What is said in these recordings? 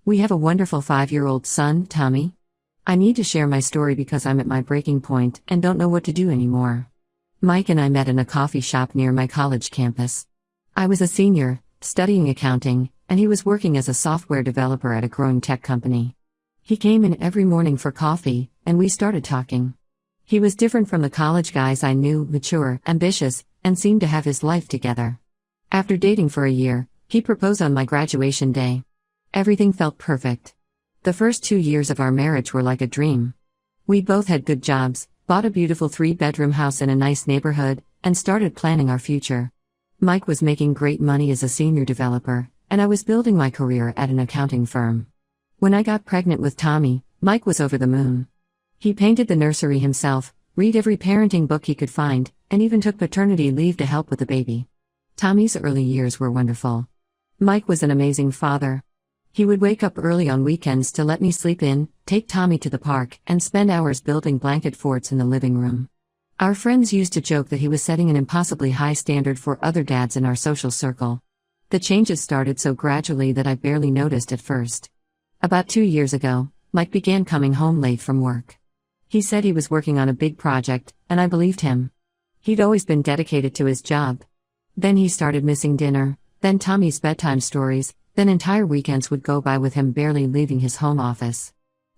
We have a wonderful 5-year-old son, Tommy. I need to share my story because I'm at my breaking point and don't know what to do anymore. Mike and I met in a coffee shop near my college campus. I was a senior, studying accounting, and he was working as a software developer at a growing tech company. He came in every morning for coffee, and we started talking. He was different from the college guys I knew, mature, ambitious, and seemed to have his life together. After dating for a year, he proposed on my graduation day. Everything felt perfect. The first 2 years of our marriage were like a dream. We both had good jobs, bought a beautiful 3-bedroom house in a nice neighborhood, and started planning our future. Mike was making great money as a senior developer, and I was building my career at an accounting firm. When I got pregnant with Tommy, Mike was over the moon. He painted the nursery himself, read every parenting book he could find, and even took paternity leave to help with the baby. Tommy's early years were wonderful. Mike was an amazing father. He would wake up early on weekends to let me sleep in, take Tommy to the park, and spend hours building blanket forts in the living room. Our friends used to joke that he was setting an impossibly high standard for other dads in our social circle. The changes started so gradually that I barely noticed at first. About 2 years ago, Mike began coming home late from work. He said he was working on a big project, and I believed him. He'd always been dedicated to his job. Then he started missing dinner, then Tommy's bedtime stories, then entire weekends would go by with him barely leaving his home office.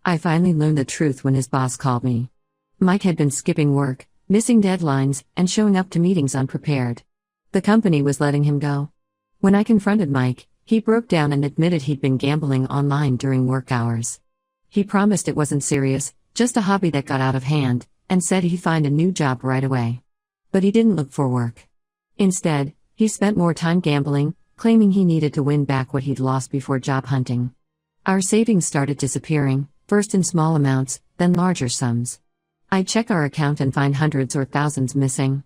I finally learned the truth when his boss called me. Mike had been skipping work, missing deadlines, and showing up to meetings unprepared. The company was letting him go. When I confronted Mike, he broke down and admitted he'd been gambling online during work hours. He promised it wasn't serious, just a hobby that got out of hand, and said he'd find a new job right away. But he didn't look for work. Instead, he spent more time gambling, claiming he needed to win back what he'd lost before job hunting. Our savings started disappearing, first in small amounts, then larger sums. I'd check our account and find hundreds or thousands missing.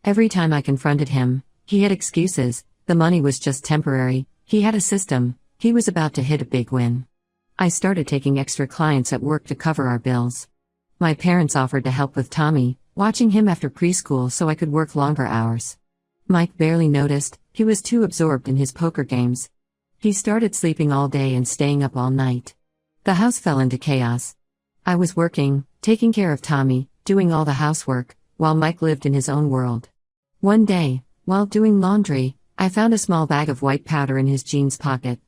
Every time I confronted him, he had excuses. The money was just temporary, he had a system, he was about to hit a big win. I started taking extra clients at work to cover our bills. My parents offered to help with Tommy, watching him after preschool so I could work longer hours. Mike barely noticed, he was too absorbed in his poker games. He started sleeping all day and staying up all night. The house fell into chaos. I was working, taking care of Tommy, doing all the housework, while Mike lived in his own world. One day, while doing laundry, I found a small bag of white powder in his jeans pocket.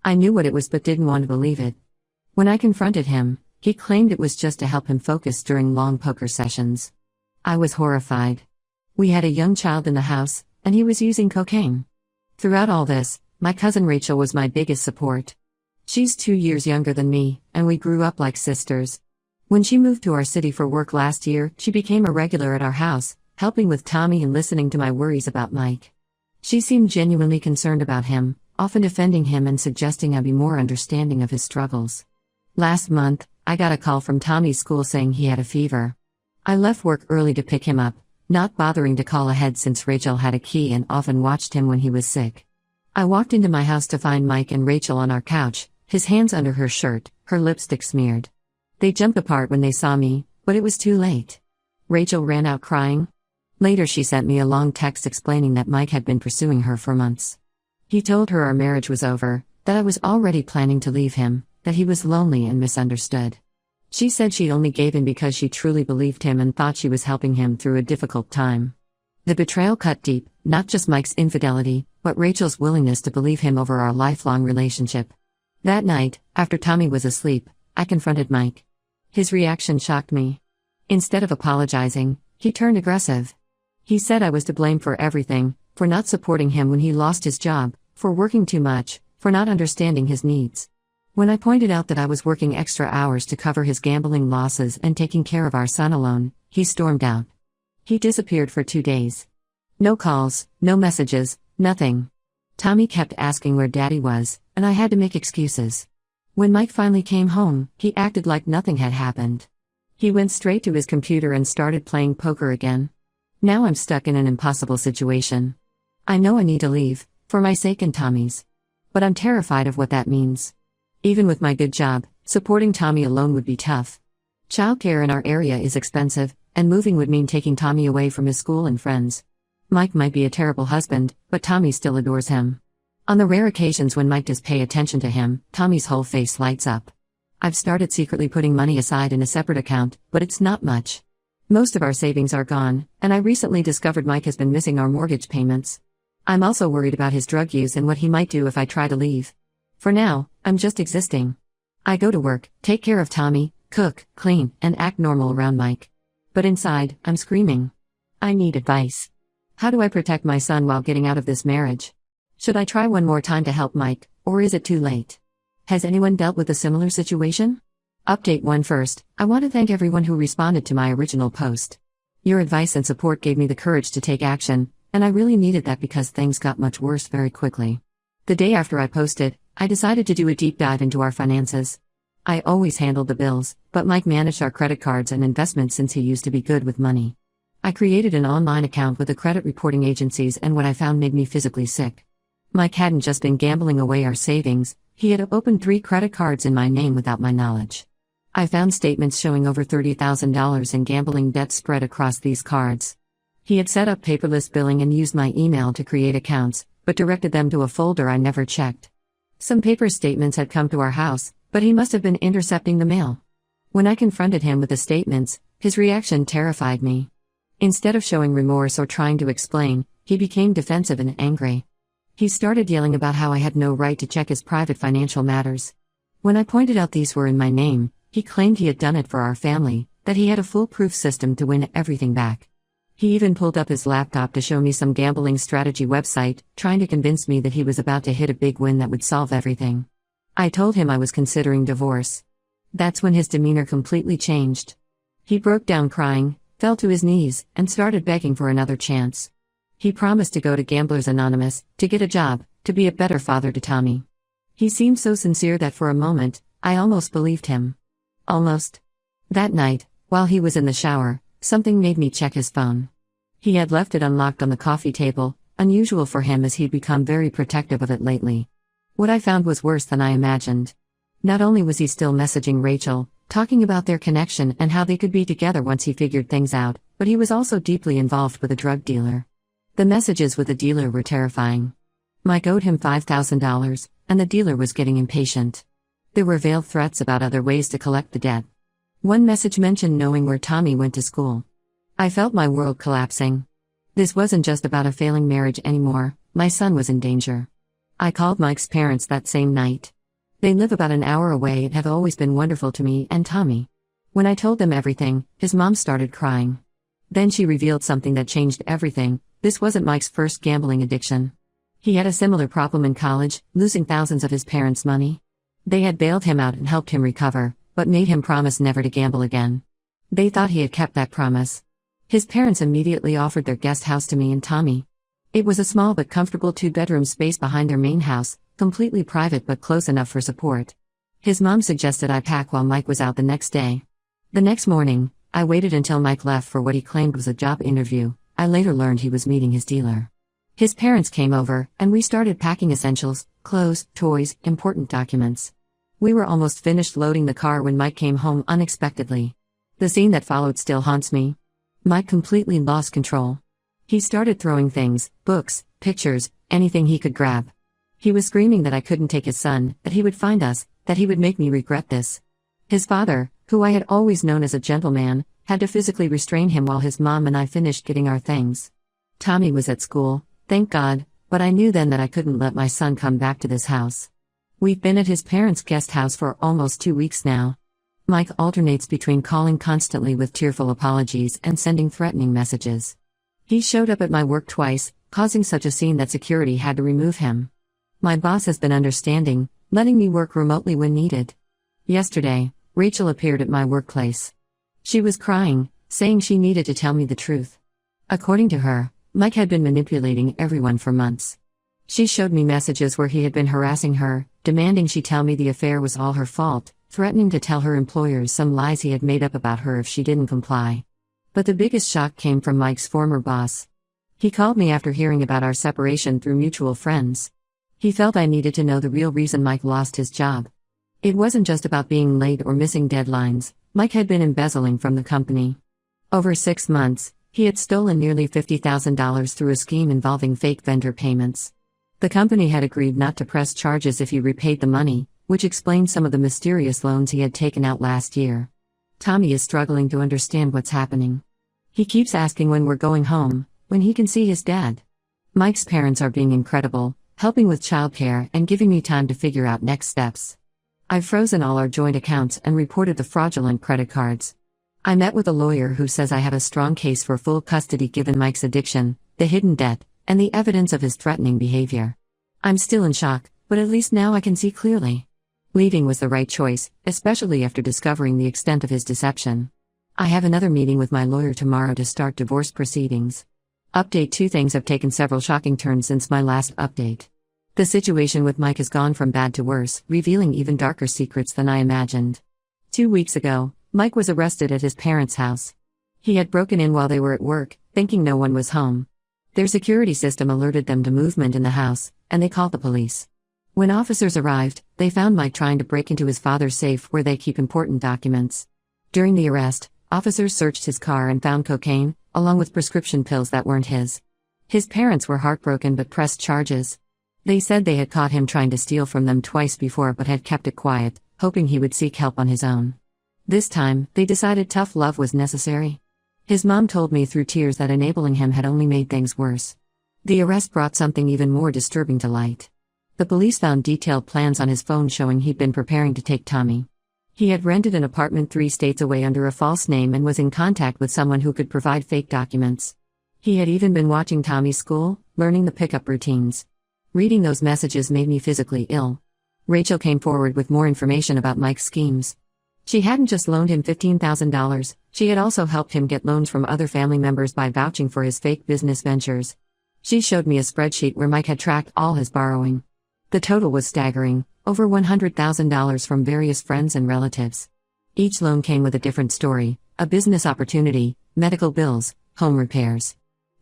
I knew what it was but didn't want to believe it. When I confronted him, he claimed it was just to help him focus during long poker sessions. I was horrified. We had a young child in the house, and he was using cocaine. Throughout all this, my cousin Rachel was my biggest support. She's 2 years younger than me, and we grew up like sisters. When she moved to our city for work last year, she became a regular at our house, helping with Tommy and listening to my worries about Mike. She seemed genuinely concerned about him, often defending him and suggesting I be more understanding of his struggles. Last month, I got a call from Tommy's school saying he had a fever. I left work early to pick him up, not bothering to call ahead since Rachel had a key and often watched him when he was sick. I walked into my house to find Mike and Rachel on our couch, his hands under her shirt, her lipstick smeared. They jumped apart when they saw me, but it was too late. Rachel ran out crying. Later she sent me a long text explaining that Mike had been pursuing her for months. He told her our marriage was over, that I was already planning to leave him, that he was lonely and misunderstood. She said she only gave in because she truly believed him and thought she was helping him through a difficult time. The betrayal cut deep, not just Mike's infidelity, but Rachel's willingness to believe him over our lifelong relationship. That night, after Tommy was asleep, I confronted Mike. His reaction shocked me. Instead of apologizing, he turned aggressive. He said I was to blame for everything, for not supporting him when he lost his job, for working too much, for not understanding his needs. When I pointed out that I was working extra hours to cover his gambling losses and taking care of our son alone, he stormed out. He disappeared for 2 days. No calls, no messages, nothing. Tommy kept asking where Daddy was, and I had to make excuses. When Mike finally came home, he acted like nothing had happened. He went straight to his computer and started playing poker again. Now I'm stuck in an impossible situation. I know I need to leave, for my sake and Tommy's. But I'm terrified of what that means. Even with my good job, supporting Tommy alone would be tough. Childcare in our area is expensive, and moving would mean taking Tommy away from his school and friends. Mike might be a terrible husband, but Tommy still adores him. On the rare occasions when Mike does pay attention to him, Tommy's whole face lights up. I've started secretly putting money aside in a separate account, but it's not much. Most of our savings are gone, and I recently discovered Mike has been missing our mortgage payments. I'm also worried about his drug use and what he might do if I try to leave. For now, I'm just existing. I go to work, take care of Tommy, cook, clean, and act normal around Mike. But inside, I'm screaming. I need advice. How do I protect my son while getting out of this marriage? Should I try one more time to help Mike, or is it too late? Has anyone dealt with a similar situation? Update 1 first, I want to thank everyone who responded to my original post. Your advice and support gave me the courage to take action, and I really needed that because things got much worse very quickly. The day after I posted, I decided to do a deep dive into our finances. I always handled the bills, but Mike managed our credit cards and investments since he used to be good with money. I created an online account with the credit reporting agencies, and what I found made me physically sick. Mike hadn't just been gambling away our savings, he had opened 3 credit cards in my name without my knowledge. I found statements showing over $30,000 in gambling debt spread across these cards. He had set up paperless billing and used my email to create accounts, but directed them to a folder I never checked. Some paper statements had come to our house, but he must have been intercepting the mail. When I confronted him with the statements, his reaction terrified me. Instead of showing remorse or trying to explain, he became defensive and angry. He started yelling about how I had no right to check his private financial matters. When I pointed out these were in my name, he claimed he had done it for our family, that he had a foolproof system to win everything back. He even pulled up his laptop to show me some gambling strategy website, trying to convince me that he was about to hit a big win that would solve everything. I told him I was considering divorce. That's when his demeanor completely changed. He broke down crying, fell to his knees, and started begging for another chance. He promised to go to Gamblers Anonymous, to get a job, to be a better father to Tommy. He seemed so sincere that for a moment, I almost believed him. Almost. That night, while he was in the shower, something made me check his phone. He had left it unlocked on the coffee table, unusual for him as he'd become very protective of it lately. What I found was worse than I imagined. Not only was he still messaging Rachel, talking about their connection and how they could be together once he figured things out, but he was also deeply involved with a drug dealer. The messages with the dealer were terrifying. Mike owed him $5,000, and the dealer was getting impatient. There were veiled threats about other ways to collect the debt. One message mentioned knowing where Tommy went to school. I felt my world collapsing. This wasn't just about a failing marriage anymore, my son was in danger. I called Mike's parents that same night. They live about an hour away and have always been wonderful to me and Tommy. When I told them everything, his mom started crying. Then she revealed something that changed everything. This wasn't Mike's first gambling addiction. He had a similar problem in college, losing thousands of his parents' money. They had bailed him out and helped him recover, but made him promise never to gamble again. They thought he had kept that promise. His parents immediately offered their guest house to me and Tommy. It was a small but comfortable 2-bedroom space behind their main house, completely private but close enough for support. His mom suggested I pack while Mike was out the next day. The next morning, I waited until Mike left for what he claimed was a job interview. I later learned he was meeting his dealer. His parents came over, and we started packing essentials, clothes, toys, important documents. We were almost finished loading the car when Mike came home unexpectedly. The scene that followed still haunts me. Mike completely lost control. He started throwing things, books, pictures, anything he could grab. He was screaming that I couldn't take his son, that he would find us, that he would make me regret this. His father, who I had always known as a gentleman, had to physically restrain him while his mom and I finished getting our things. Tommy was at school, thank God, but I knew then that I couldn't let my son come back to this house. We've been at his parents' guest house for almost 2 weeks now. Mike alternates between calling constantly with tearful apologies and sending threatening messages. He showed up at my work twice, causing such a scene that security had to remove him. My boss has been understanding, letting me work remotely when needed. Yesterday, Rachel appeared at my workplace. She was crying, saying she needed to tell me the truth. According to her, Mike had been manipulating everyone for months. She showed me messages where he had been harassing her, demanding she tell me the affair was all her fault, threatening to tell her employers some lies he had made up about her if she didn't comply. But the biggest shock came from Mike's former boss. He called me after hearing about our separation through mutual friends. He felt I needed to know the real reason Mike lost his job. It wasn't just about being late or missing deadlines. Mike had been embezzling from the company. Over 6 months, he had stolen nearly $50,000 through a scheme involving fake vendor payments. The company had agreed not to press charges if he repaid the money, which explains some of the mysterious loans he had taken out last year. Tommy is struggling to understand what's happening. He keeps asking when we're going home, when he can see his dad. Mike's parents are being incredible, helping with childcare and giving me time to figure out next steps. I've frozen all our joint accounts and reported the fraudulent credit cards. I met with a lawyer who says I have a strong case for full custody given Mike's addiction, the hidden debt, and the evidence of his threatening behavior. I'm still in shock, but at least now I can see clearly. Leaving was the right choice, especially after discovering the extent of his deception. I have another meeting with my lawyer tomorrow to start divorce proceedings. Update: 2 things have taken several shocking turns since my last update. The situation with Mike has gone from bad to worse, revealing even darker secrets than I imagined. 2 weeks ago, Mike was arrested at his parents' house. He had broken in while they were at work, thinking no one was home. Their security system alerted them to movement in the house, and they called the police. When officers arrived, they found Mike trying to break into his father's safe where they keep important documents. During the arrest, officers searched his car and found cocaine, along with prescription pills that weren't his. His parents were heartbroken but pressed charges. They said they had caught him trying to steal from them twice before but had kept it quiet, hoping he would seek help on his own. This time, they decided tough love was necessary. His mom told me through tears that enabling him had only made things worse. The arrest brought something even more disturbing to light. The police found detailed plans on his phone showing he'd been preparing to take Tommy. He had rented an apartment 3 states away under a false name and was in contact with someone who could provide fake documents. He had even been watching Tommy's school, learning the pickup routines. Reading those messages made me physically ill. Rachel came forward with more information about Mike's schemes. She hadn't just loaned him $15,000, she had also helped him get loans from other family members by vouching for his fake business ventures. She showed me a spreadsheet where Mike had tracked all his borrowing. The total was staggering, over $100,000 from various friends and relatives. Each loan came with a different story: a business opportunity, medical bills, home repairs.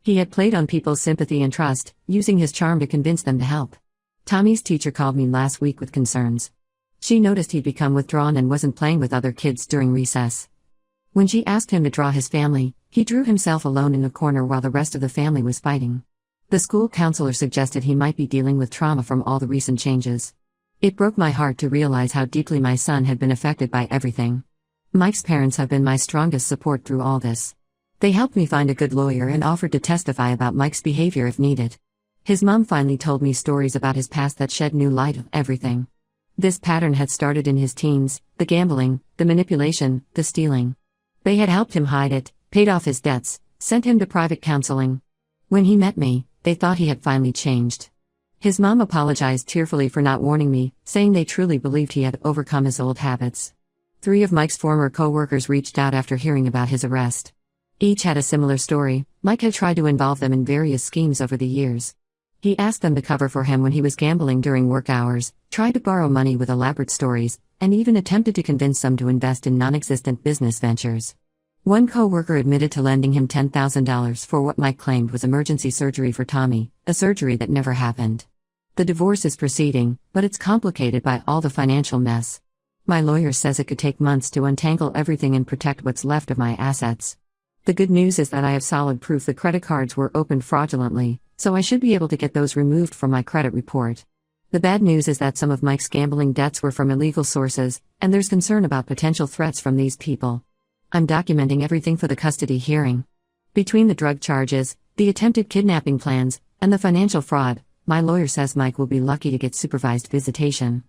He had played on people's sympathy and trust, using his charm to convince them to help. Tommy's teacher called me last week with concerns. She noticed he'd become withdrawn and wasn't playing with other kids during recess. When she asked him to draw his family, he drew himself alone in a corner while the rest of the family was fighting. The school counselor suggested he might be dealing with trauma from all the recent changes. It broke my heart to realize how deeply my son had been affected by everything. Mike's parents have been my strongest support through all this. They helped me find a good lawyer and offered to testify about Mike's behavior if needed. His mom finally told me stories about his past that shed new light on everything. This pattern had started in his teens: the gambling, the manipulation, the stealing. They had helped him hide it, paid off his debts, sent him to private counseling. When he met me, they thought he had finally changed. His mom apologized tearfully for not warning me, saying they truly believed he had overcome his old habits. 3 of Mike's former co-workers reached out after hearing about his arrest. Each had a similar story. Mike had tried to involve them in various schemes over the years. He asked them to cover for him when he was gambling during work hours, tried to borrow money with elaborate stories, and even attempted to convince them to invest in non-existent business ventures. One co-worker admitted to lending him $10,000 for what Mike claimed was emergency surgery for Tommy, a surgery that never happened. The divorce is proceeding, but it's complicated by all the financial mess. My lawyer says it could take months to untangle everything and protect what's left of my assets. The good news is that I have solid proof the credit cards were opened fraudulently, so I should be able to get those removed from my credit report. The bad news is that some of Mike's gambling debts were from illegal sources, and there's concern about potential threats from these people. I'm documenting everything for the custody hearing. Between the drug charges, the attempted kidnapping plans, and the financial fraud, my lawyer says Mike will be lucky to get supervised visitation.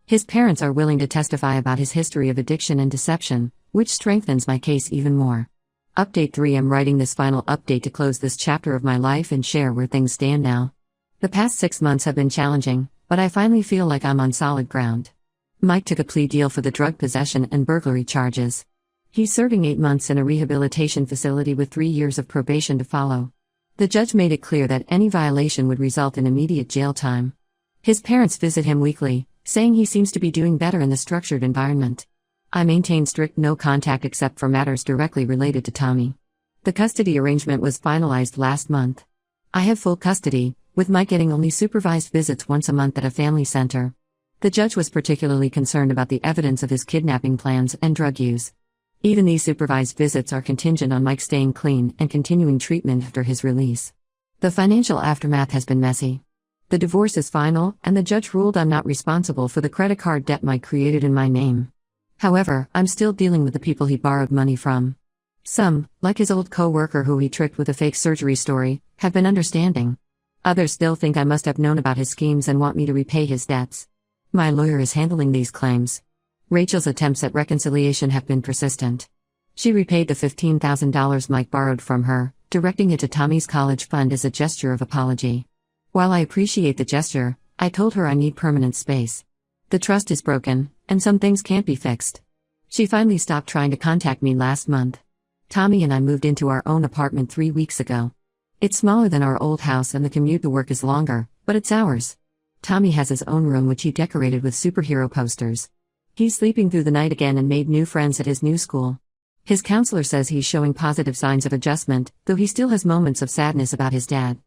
His parents are willing to testify about his history of addiction and deception, which strengthens my case even more. Update 3: I'm writing this final update to close this chapter of my life and share where things stand now. The past 6 months have been challenging, but I finally feel like I'm on solid ground. Mike took a plea deal for the drug possession and burglary charges. He's serving 8 months in a rehabilitation facility with 3 years of probation to follow. The judge made it clear that any violation would result in immediate jail time. His parents visit him weekly, saying he seems to be doing better in the structured environment. I maintain strict no contact except for matters directly related to Tommy. The custody arrangement was finalized last month. I have full custody, with Mike getting only supervised visits once a month at a family center. The judge was particularly concerned about the evidence of his kidnapping plans and drug use. Even these supervised visits are contingent on Mike staying clean and continuing treatment after his release. The financial aftermath has been messy. The divorce is final, and the judge ruled I'm not responsible for the credit card debt Mike created in my name. However, I'm still dealing with the people he borrowed money from. Some, like his old co-worker who he tricked with a fake surgery story, have been understanding. Others still think I must have known about his schemes and want me to repay his debts. My lawyer is handling these claims. Rachel's attempts at reconciliation have been persistent. She repaid the $15,000 Mike borrowed from her, directing it to Tommy's college fund as a gesture of apology. While I appreciate the gesture, I told her I need permanent space. The trust is broken, and some things can't be fixed. She finally stopped trying to contact me last month. Tommy and I moved into our own apartment 3 weeks ago. It's smaller than our old house and the commute to work is longer, but it's ours. Tommy has his own room which he decorated with superhero posters. He's sleeping through the night again and made new friends at his new school. His counselor says he's showing positive signs of adjustment, though he still has moments of sadness about his dad.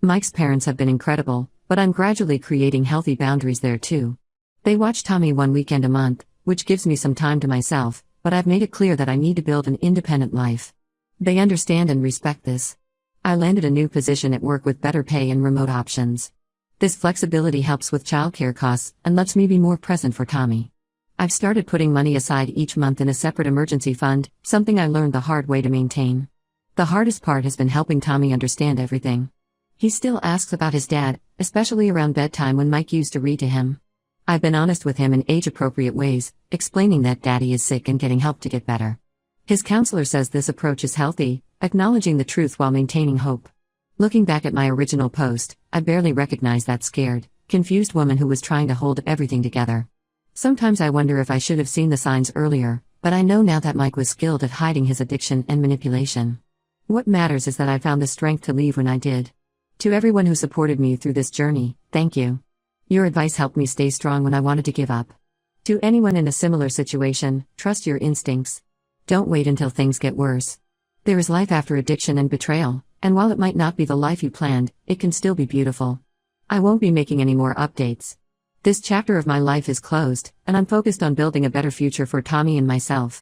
Mike's parents have been incredible, but I'm gradually creating healthy boundaries there too. They watch Tommy one weekend a month, which gives me some time to myself, but I've made it clear that I need to build an independent life. They understand and respect this. I landed a new position at work with better pay and remote options. This flexibility helps with childcare costs and lets me be more present for Tommy. I've started putting money aside each month in a separate emergency fund, something I learned the hard way to maintain. The hardest part has been helping Tommy understand everything. He still asks about his dad, especially around bedtime when Mike used to read to him. I've been honest with him in age-appropriate ways, explaining that Daddy is sick and getting help to get better. His counselor says this approach is healthy, acknowledging the truth while maintaining hope. Looking back at my original post, I barely recognized that scared, confused woman who was trying to hold everything together. Sometimes I wonder if I should have seen the signs earlier, but I know now that Mike was skilled at hiding his addiction and manipulation. What matters is that I found the strength to leave when I did. To everyone who supported me through this journey, thank you. Your advice helped me stay strong when I wanted to give up. To anyone in a similar situation, trust your instincts. Don't wait until things get worse. There is life after addiction and betrayal, and while it might not be the life you planned, it can still be beautiful. I won't be making any more updates. This chapter of my life is closed, and I'm focused on building a better future for Tommy and myself.